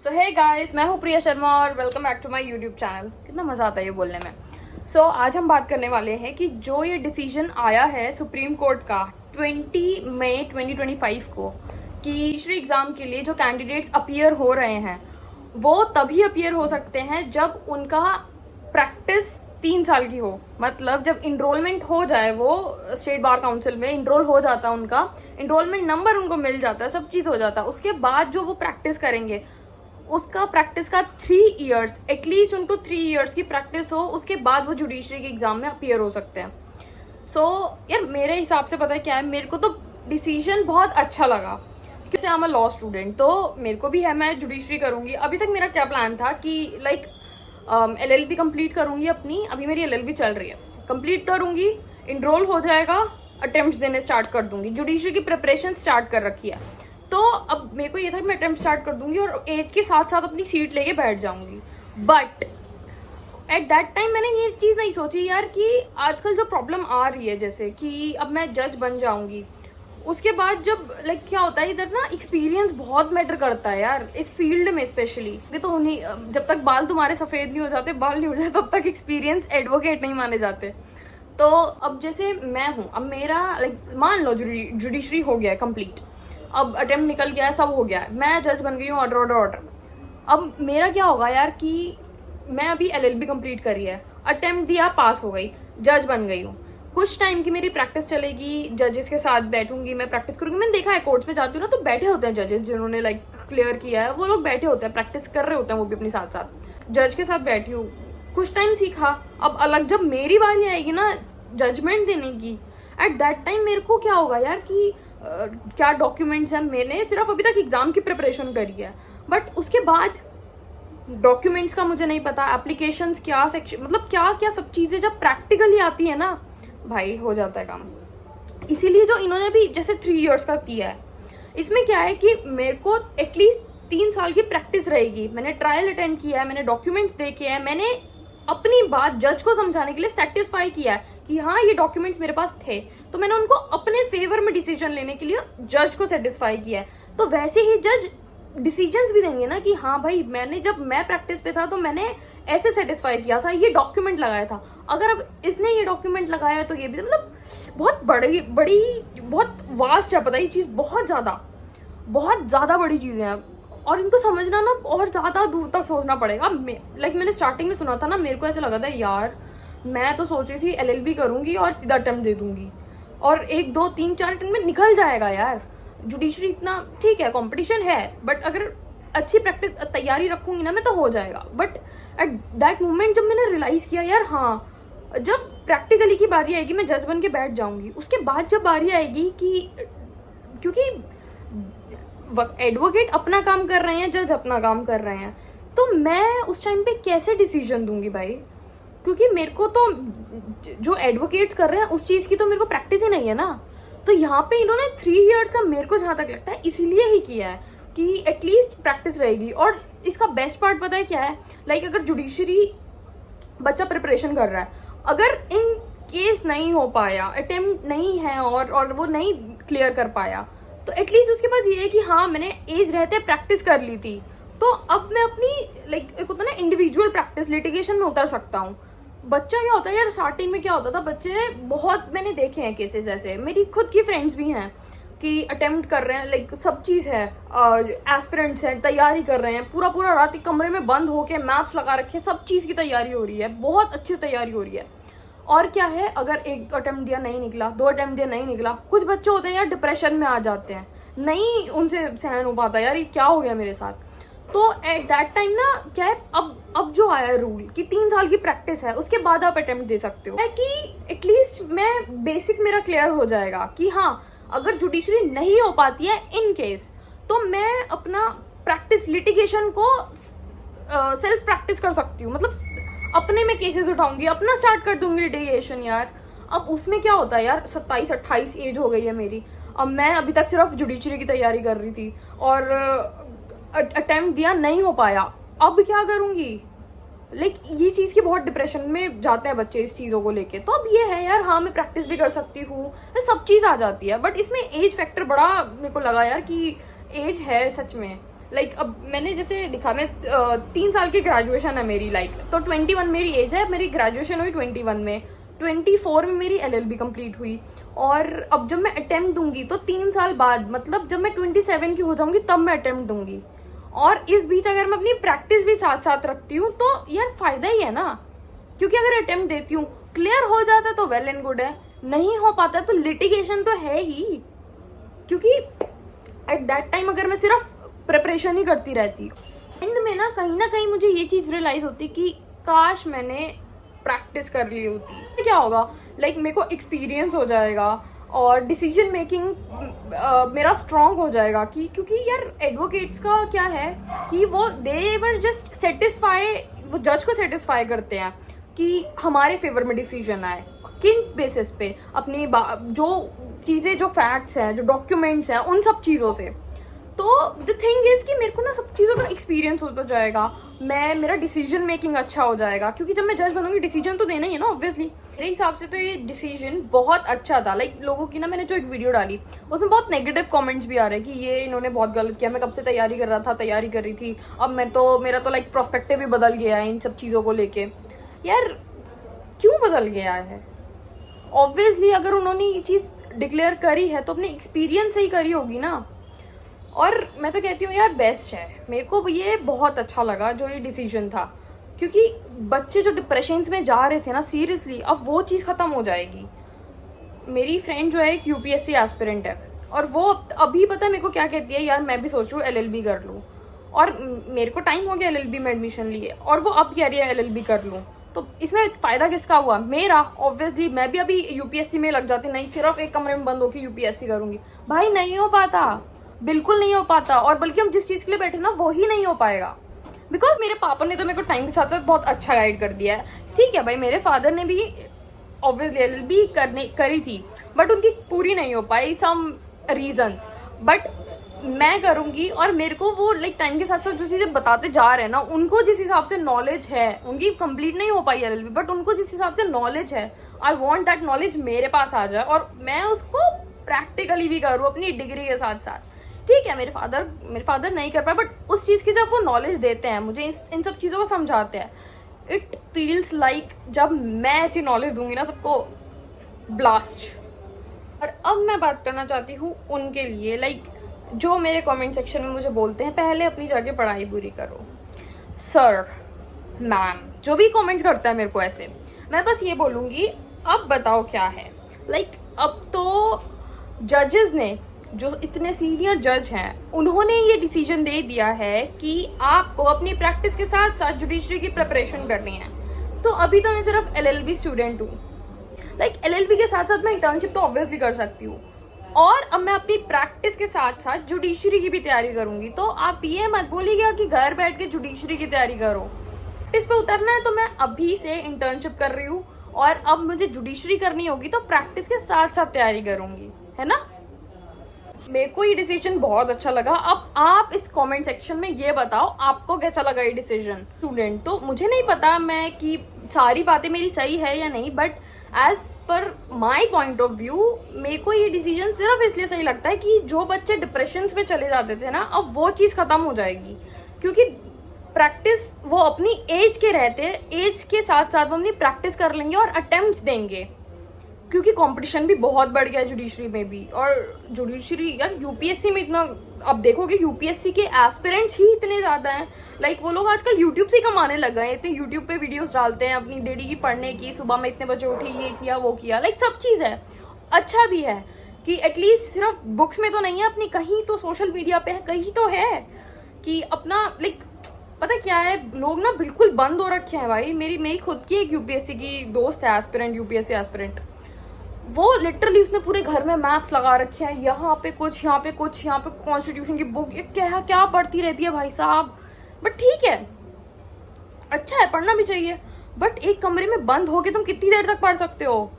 सो hey guys, मैं हूँ प्रिया शर्मा और welcome back to my YouTube channel. कितना मज़ा आता है ये बोलने में। सो आज हम बात करने वाले हैं कि जो ये डिसीजन आया है सुप्रीम कोर्ट का 20 मई 2025 को कि श्री एग्ज़ाम के लिए जो कैंडिडेट्स अपीयर हो रहे हैं वो तभी अपीयर हो सकते हैं जब उनका प्रैक्टिस 3 साल की हो। मतलब जब इनरोलमेंट हो जाए, वो स्टेट बार काउंसिल में इनरोल हो जाता है, उनका इनरोलमेंट नंबर उनको मिल जाता है, सब चीज़ हो जाता है। उसके बाद जो वो प्रैक्टिस करेंगे उसका प्रैक्टिस का 3 इयर्स, एटलीस्ट उनको 3 इयर्स की प्रैक्टिस हो, उसके बाद वो जुडिशरी के एग्जाम में अपीयर हो सकते हैं। सो यार मेरे हिसाब से पता है क्या है, मेरे को तो डिसीजन बहुत अच्छा लगा। जैसे I am a law student तो मेरे को भी है, मैं जुडिशरी करूंगी। अभी तक मेरा क्या प्लान था कि लाइक LLB कंप्लीट करूंगी अपनी। अभी मेरी LLB चल रही है, कंप्लीट करूंगी, इनरोल हो जाएगा, अटेम्प्ट देने स्टार्ट कर दूंगी। जुडिशरी की प्रिपरेशन स्टार्ट कर रखी है, तो अब मेरे को ये था कि मैं अटेम्प्ट स्टार्ट कर दूंगी और एज के साथ साथ अपनी सीट लेके बैठ जाऊंगी। बट एट दैट टाइम मैंने ये चीज़ नहीं सोची यार कि आजकल जो प्रॉब्लम आ रही है, जैसे कि अब मैं जज बन जाऊंगी, उसके बाद जब लाइक क्या होता है, इधर ना एक्सपीरियंस बहुत मैटर करता है यार इस फील्ड में स्पेशली। तो उन्हीं जब तक बाल तुम्हारे सफ़ेद नहीं हो जाते, बाल नहीं हो जाते, तब तक एक्सपीरियंस एडवोकेट नहीं माने जाते। तो अब जैसे मैं हूँ, अब मेरा लाइक मान लो जुडिशरी हो गया है कंप्लीट, अब अटेम्प्ट निकल गया है, सब हो गया है, मैं जज बन गई हूँ, ऑर्डर ऑर्डर ऑर्डर। अब मेरा क्या होगा यार कि मैं अभी LLB कंप्लीट करी है, अटेम्प्ट दिया, पास हो गई, जज बन गई हूँ। कुछ टाइम की मेरी प्रैक्टिस चलेगी, जजेस के साथ बैठूंगी, मैं प्रैक्टिस करूंगी। मैंने देखा है कोर्ट्स में जाती हूँ ना, तो बैठे होते हैं जजेस जिन्होंने लाइक क्लियर किया है, वो लोग बैठे होते हैं, प्रैक्टिस कर रहे होते हैं वो भी अपने साथ साथ। जज के साथ बैठी हूँ, कुछ टाइम सीखा। अब अलग जब मेरी बारी आएगी ना जजमेंट देने की, एट दैट टाइम मेरे को क्या होगा यार कि क्या डॉक्यूमेंट्स हैं। मैंने सिर्फ अभी तक एग्जाम की प्रिपरेशन करी है, बट उसके बाद डॉक्यूमेंट्स का मुझे नहीं पता, एप्लीकेशंस क्या सेक्शन, मतलब क्या क्या सब चीज़ें जब प्रैक्टिकली आती है ना भाई, हो जाता है काम। इसीलिए जो इन्होंने भी जैसे 3 इयर्स का किया है, इसमें क्या है कि मेरे को एटलीस्ट 3 साल की प्रैक्टिस रहेगी। मैंने ट्रायल अटेंड किया है, मैंने डॉक्यूमेंट्स देखे हैं, मैंने अपनी बात जज को समझाने के लिए सेटिस्फाई किया है कि हाँ ये डॉक्यूमेंट्स मेरे पास थे, तो मैंने उनको अपने फेवर में डिसीजन लेने के लिए जज को सेटिस्फाई किया है। तो वैसे ही जज डिसीजंस भी देंगे ना कि हाँ भाई, मैंने जब मैं प्रैक्टिस पे था तो मैंने ऐसे सेटिस्फाई किया था, ये डॉक्यूमेंट लगाया था, अगर अब इसने ये डॉक्यूमेंट लगाया तो ये भी, मतलब बहुत बड़ी बड़ी बहुत वास्ट है, पता है ये चीज़ बहुत ज़्यादा बड़ी चीज़ें हैं और इनको समझना ना और ज़्यादा दूर तक सोचना पड़ेगा। लाइक मैंने स्टार्टिंग में सुना था ना, मेरे को ऐसा लगा था यार, मैं तो सोच रही थी LLB करूँगी और सीधा अटेम्प्ट दे दूँगी और 1 2 3 4 अटेम्प्ट में निकल जाएगा यार। जुडिशरी इतना ठीक है, कंपटीशन है, बट अगर अच्छी प्रैक्टिस तैयारी रखूँगी ना मैं तो हो जाएगा। बट एट दैट मोमेंट जब मैंने रियलाइज़ किया यार, हाँ जब प्रैक्टिकली की बारी आएगी मैं जज बन के बैठ जाऊँगी, उसके बाद जब बारी आएगी कि क्योंकि एडवोकेट अपना काम कर रहे हैं, जज अपना काम कर रहे हैं, तो मैं उस टाइम पे कैसे डिसीजन दूंगी भाई, क्योंकि मेरे को तो जो एडवोकेट्स कर रहे हैं उस चीज़ की तो मेरे को प्रैक्टिस ही नहीं है ना। तो यहाँ पे इन्होंने 3 इयर्स का मेरे को जहाँ तक लगता है इसीलिए ही किया है कि एटलीस्ट प्रैक्टिस रहेगी। और इसका बेस्ट पार्ट पता है क्या है, लाइक अगर जुडिशरी बच्चा प्रिपरेशन कर रहा है, अगर इन केस नहीं हो पाया, अटेम्प्ट नहीं है और वो नहीं क्लियर कर पाया, तो एटलीस्ट उसके पास ये है कि हाँ मैंने एज रहते प्रैक्टिस कर ली थी, तो अब मैं अपनी लाइक एक होता है ना इंडिविजुअल प्रैक्टिस, लिटिगेशन में उतर सकता हूँ। बच्चा क्या होता है यार, स्टार्टिंग में क्या होता था, बच्चे बहुत मैंने देखे हैं केसेस ऐसे, मेरी खुद की फ्रेंड्स भी हैं कि अटेम्प्ट कर रहे हैं, लाइक सब चीज़ है, एस्पिरेंट्स हैं, तैयारी कर रहे हैं, पूरा पूरा रात एक कमरे में बंद होके मैप्स लगा रखे, सब चीज़ की तैयारी हो रही है, बहुत अच्छी तैयारी हो रही है। और क्या है, अगर 1 अटेम्प्ट दिया नहीं निकला, 2 अटेम्प्ट दिया नहीं निकला, कुछ बच्चे होते हैं यार डिप्रेशन में आ जाते हैं, नहीं उनसे सहन हो पाता यार ये क्या हो गया मेरे साथ। तो एट दैट टाइम ना क्या है, अब जो आया है रूल कि 3 साल की प्रैक्टिस है, उसके बाद आप अटेम्प्ट दे सकते हो, है कि एटलीस्ट मैं बेसिक मेरा क्लियर हो जाएगा कि हाँ अगर जुडिशरी नहीं हो पाती है इन केस, तो मैं अपना प्रैक्टिस लिटिगेशन को सेल्फ प्रैक्टिस कर सकती हूँ, मतलब अपने में केसेस उठाऊंगी, अपना स्टार्ट कर दूंगी लिटिगेशन यार। अब उसमें क्या होता है यार, 27-28 एज हो गई है मेरी, अब मैं अभी तक सिर्फ जुडिशरी की तैयारी कर रही थी और अटेम्प्ट दिया नहीं हो पाया, अब क्या करूँगी। लाइक ये चीज़ की बहुत डिप्रेशन में जाते हैं बच्चे इस चीज़ों को लेके। तो अब ये है यार, हाँ मैं प्रैक्टिस भी कर सकती हूँ, सब चीज़ आ जाती है, बट इसमें एज फैक्टर बड़ा मेरे को लगा यार कि एज है सच में। लाइक अब मैंने जैसे लिखा, मैं 3 साल की ग्रेजुएशन है मेरी, लाइक तो 21 मेरी एज है, मेरी ग्रेजुएशन हुई 21 में, 24 में मेरी LLB कंप्लीट हुई, और अब जब मैं अटेम्प्ट दूंगी तो 3 साल बाद, मतलब जब मैं 27 की हो जाऊंगी तब मैं अटेम्प्ट दूंगी। और इस बीच अगर मैं अपनी प्रैक्टिस भी साथ साथ रखती हूँ तो यार फायदा ही है ना, क्योंकि अगर अटेम्प्ट देती हूँ, क्लियर हो जाता है तो वेल एंड गुड है, नहीं हो पाता तो लिटिगेशन तो है ही। क्योंकि एट दैट टाइम अगर मैं सिर्फ प्रिपरेशन ही करती रहती, एंड में ना कहीं मुझे ये चीज़ रियलाइज होती कि काश मैंने प्रैक्टिस कर ली होती। तो क्या होगा, लाइक मेरे को एक्सपीरियंस हो जाएगा और डिसीजन मेकिंग मेरा स्ट्रांग हो जाएगा। कि क्योंकि यार एडवोकेट्स का क्या है कि वो दे वर जस्ट सेटिस्फाई, वो जज को सेटिस्फाई करते हैं कि हमारे फेवर में डिसीजन आए, किन बेसिस पे, अपनी जो चीज़ें, जो फैक्ट्स हैं, जो डॉक्यूमेंट्स हैं, उन सब चीज़ों से। तो द थिंग इज कि मेरे को ना सब चीज़ों का एक्सपीरियंस होता जाएगा, मेरा डिसीजन मेकिंग अच्छा हो जाएगा, क्योंकि जब मैं जज बनूंगी डिसीजन तो देना ही है ना ऑब्वियसली। मेरे हिसाब से तो ये डिसीजन बहुत अच्छा था। लाइक लोगों की ना, मैंने जो एक वीडियो डाली उसमें बहुत नेगेटिव कमेंट्स भी आ रहे हैं कि ये इन्होंने बहुत गलत किया, मैं कब से तैयारी कर रहा था, तैयारी कर रही थी, अब मेरा तो लाइक प्रोस्पेक्टिव ही बदल गया है इन सब चीज़ों को लेके। यार क्यों बदल गया है? ऑब्वियसली अगर उन्होंने ये चीज़ डिक्लेयर करी है तो अपने एक्सपीरियंस से ही करी होगी ना। और मैं तो कहती हूँ यार बेस्ट है, मेरे को ये बहुत अच्छा लगा जो ये डिसीजन था, क्योंकि बच्चे जो डिप्रेशन में जा रहे थे ना, सीरियसली अब वो चीज़ ख़त्म हो जाएगी। मेरी फ्रेंड जो है एक UPSC एस्पिरेंट है, और वो अभी पता है मेरे को क्या कहती है, यार मैं भी सोच रही हूँ LLB कर लूँ, और मेरे को टाइम हो गया LLB में एडमिशन लिए, और वो अब कह रही है LLB कर लूँ। तो इसमें फ़ायदा किसका हुआ? मेरा। ऑब्वियसली मैं भी अभी UPSC में लग जाती, नहीं सिर्फ एक कमरे में बंद होकर UPSC करूँगी, भाई नहीं हो पाता, बिल्कुल नहीं हो पाता। और बल्कि हम जिस चीज़ के लिए बैठे ना वो ही नहीं हो पाएगा। बिकॉज मेरे पापा ने तो मेरे को टाइम के साथ साथ बहुत अच्छा गाइड कर दिया है। ठीक है भाई, मेरे फादर ने भी ऑब्वियसली LLB करी थी, बट उनकी पूरी नहीं हो पाई, सम रीजंस। बट मैं करूँगी, और मेरे को वो लाइक टाइम के साथ साथ जो चीज़ें बताते जा रहे हैं ना, उनको जिस हिसाब से नॉलेज है, उनकी कंप्लीट नहीं हो पाई LLB, बट उनको जिस हिसाब से नॉलेज है, आई वॉन्ट दैट नॉलेज मेरे पास आ जाए, और मैं उसको प्रैक्टिकली भी करूँ अपनी डिग्री के साथ साथ। ठीक है, मेरे फादर नहीं कर पाए, बट उस चीज़ की जब वो नॉलेज देते हैं मुझे, इन सब चीज़ों को समझाते हैं, इट फील्स लाइक जब मैं ऐसी नॉलेज दूंगी ना सबको, ब्लास्ट। और अब मैं बात करना चाहती हूँ उनके लिए, लाइक जो मेरे कमेंट सेक्शन में मुझे बोलते हैं पहले अपनी जाके पढ़ाई पूरी करो। सर, मैम, जो भी कमेंट करता है मेरे को ऐसे, मैं बस ये बोलूँगी अब बताओ क्या है। लाइक अब तो जजेस ने, जो इतने सीनियर जज हैं, उन्होंने ये डिसीजन दे दिया है कि आपको अपनी प्रैक्टिस के साथ साथ जुडिशरी की प्रिपरेशन करनी है। तो अभी तो मैं सिर्फ LLB स्टूडेंट हूँ, लाइक LLB के साथ साथ मैं इंटर्नशिप तो ऑब्वियसली कर सकती हूँ, और अब मैं अपनी प्रैक्टिस के साथ साथ जुडिशरी की भी तैयारी करूंगी। तो आप ये मत बोलिएगा कि घर बैठ के जुडिशरी की तैयारी करो। इस पे उतरना है तो मैं अभी से इंटर्नशिप कर रही हूँ, और अब मुझे जुडिशरी करनी होगी तो प्रैक्टिस के साथ साथ तैयारी करूंगी, है ना। मेरे को ये डिसीजन बहुत अच्छा लगा। अब आप इस कमेंट सेक्शन में ये बताओ आपको कैसा लगा ये डिसीजन। स्टूडेंट तो मुझे नहीं पता मैं कि सारी बातें मेरी सही है या नहीं, but as per my point of view मेरे को ये डिसीजन सिर्फ इसलिए सही लगता है कि जो बच्चे डिप्रेशन में चले जाते थे ना, अब वो चीज़ खत्म हो जाएगी, क्योंकि प्रैक्टिस वो अपनी एज के रहते, एज के साथ साथ वो अपनी प्रैक्टिस कर लेंगे और अटेम्प्ट्स देंगे, क्योंकि कंपटीशन भी बहुत बढ़ गया है जुडिशरी में भी। और जुडिशरी यार UPSC में इतना, अब देखोगे UPSC के एस्पिरेंट्स ही इतने ज़्यादा हैं, लाइक वो लोग आजकल यूट्यूब से कमाने लग गए हैं, इतने यूट्यूब पे वीडियोस डालते हैं अपनी डेली की पढ़ने की, सुबह में इतने बजे उठी, ये किया वो किया, लाइक सब चीज़ है। अच्छा भी है कि एटलीस्ट सिर्फ बुक्स में तो नहीं है अपनी, कहीं तो सोशल मीडिया पे है, कहीं तो है कि अपना लाइक, पता क्या है, लोग ना बिल्कुल बंद हो रखे हैं भाई। मेरी खुद की एक UPSC की दोस्त है, एस्पिरेंट, UPSC एस्पिरेंट, वो लिटरली उसने पूरे घर में मैप्स लगा रखे हैं, यहाँ पे कुछ, यहाँ पे कुछ, यहाँ पे कॉन्स्टिट्यूशन की बुक, ये क्या क्या पढ़ती रहती है भाई साहब। बट ठीक है, अच्छा है, पढ़ना भी चाहिए, बट एक कमरे में बंद होके तुम कितनी देर तक पढ़ सकते हो।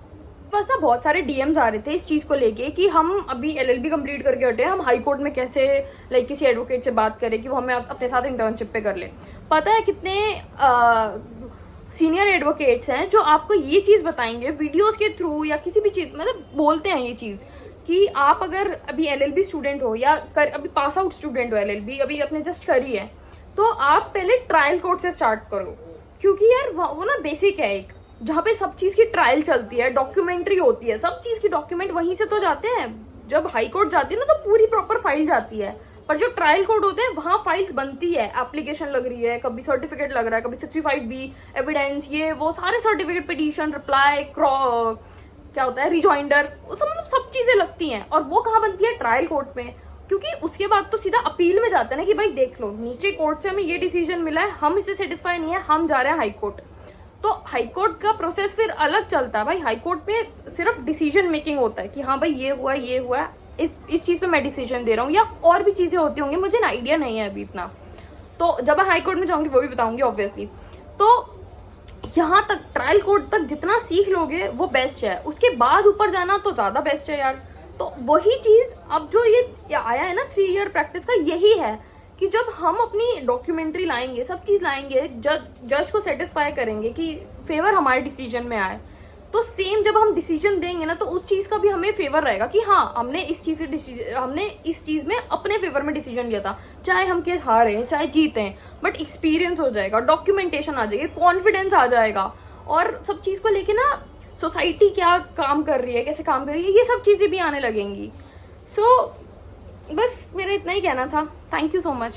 बस ना बहुत सारे DMs आ रहे थे इस चीज़ को लेके कि हम अभी LLB कंप्लीट करके हटे हैं, हम हाई कोर्ट में कैसे लाइक किसी एडवोकेट से बात करें कि वो हमें अपने साथ इंटर्नशिप पे कर ले। पता है कितने सीनियर एडवोकेट्स हैं जो आपको ये चीज़ बताएंगे वीडियोस के थ्रू या किसी भी चीज़, मतलब बोलते हैं ये चीज़ कि आप अगर अभी एलएलबी स्टूडेंट हो या अभी पास आउट स्टूडेंट हो, एलएलबी अभी अपने जस्ट करी है, तो आप पहले ट्रायल कोर्ट से स्टार्ट करो, क्योंकि यार वो ना बेसिक है एक, जहाँ पे सब चीज की ट्रायल चलती है, डॉक्यूमेंट्री होती है, सब चीज की डॉक्यूमेंट वहीं से तो जाते हैं। जब हाई कोर्ट जाती है ना तो पूरी प्रॉपर फाइल जाती है, पर जो ट्रायल कोर्ट होते हैं वहां फाइल्स बनती है, एप्लीकेशन लग रही है, कभी सर्टिफिकेट लग रहा है, कभी 65B एविडेंस, ये वो सारे सर्टिफिकेट, पिटीशन, रिप्लाई, क्या होता है, रिजॉइंडर, वो सब मतलब सब चीजें लगती हैं। और वो कहाँ बनती है? ट्रायल कोर्ट में, क्योंकि उसके बाद तो सीधा अपील में जाता है ना कि भाई देख लो नीचे कोर्ट से हमें ये डिसीजन मिला है, हम इससे सेटिस्फाई नहीं है, हम जा रहे हैं हाई कोर्ट। तो हाई कोर्ट का प्रोसेस फिर अलग चलता है भाई। हाई कोर्ट में सिर्फ डिसीजन मेकिंग होता है कि हाँ भाई ये हुआ, इस चीज पे मैं डिसीजन दे रहा हूँ, या और भी चीजें होती होंगी, मुझे आइडिया नहीं है अभी इतना। तो जब मैं हाई कोर्ट में जाऊंगी वो भी बताऊंगी ऑब्वियसली। तो यहाँ तक ट्रायल कोर्ट तक जितना सीख लोगे वो बेस्ट है, उसके बाद ऊपर जाना तो ज्यादा बेस्ट है यार। तो वही चीज अब जो ये आया है ना 3 ईयर प्रैक्टिस का, यही है कि जब हम अपनी डॉक्यूमेंट्री लाएंगे, सब चीज लाएंगे, जज को सेटिस्फाई करेंगे कि फेवर हमारे डिसीजन में आए, तो सेम जब हम डिसीजन देंगे ना तो उस चीज का भी हमें फेवर रहेगा कि हाँ हमने इस चीज में अपने फेवर में डिसीजन लिया था, चाहे हम केस हारे चाहे जीते, बट एक्सपीरियंस हो जाएगा, डॉक्यूमेंटेशन आ जाएगी, कॉन्फिडेंस आ जाएगा, और सब चीज को लेके ना सोसाइटी क्या काम कर रही है, कैसे काम कर रही है, ये सब चीजें भी आने लगेंगी। सो बस मेरा इतना ही कहना था। Thank you so much.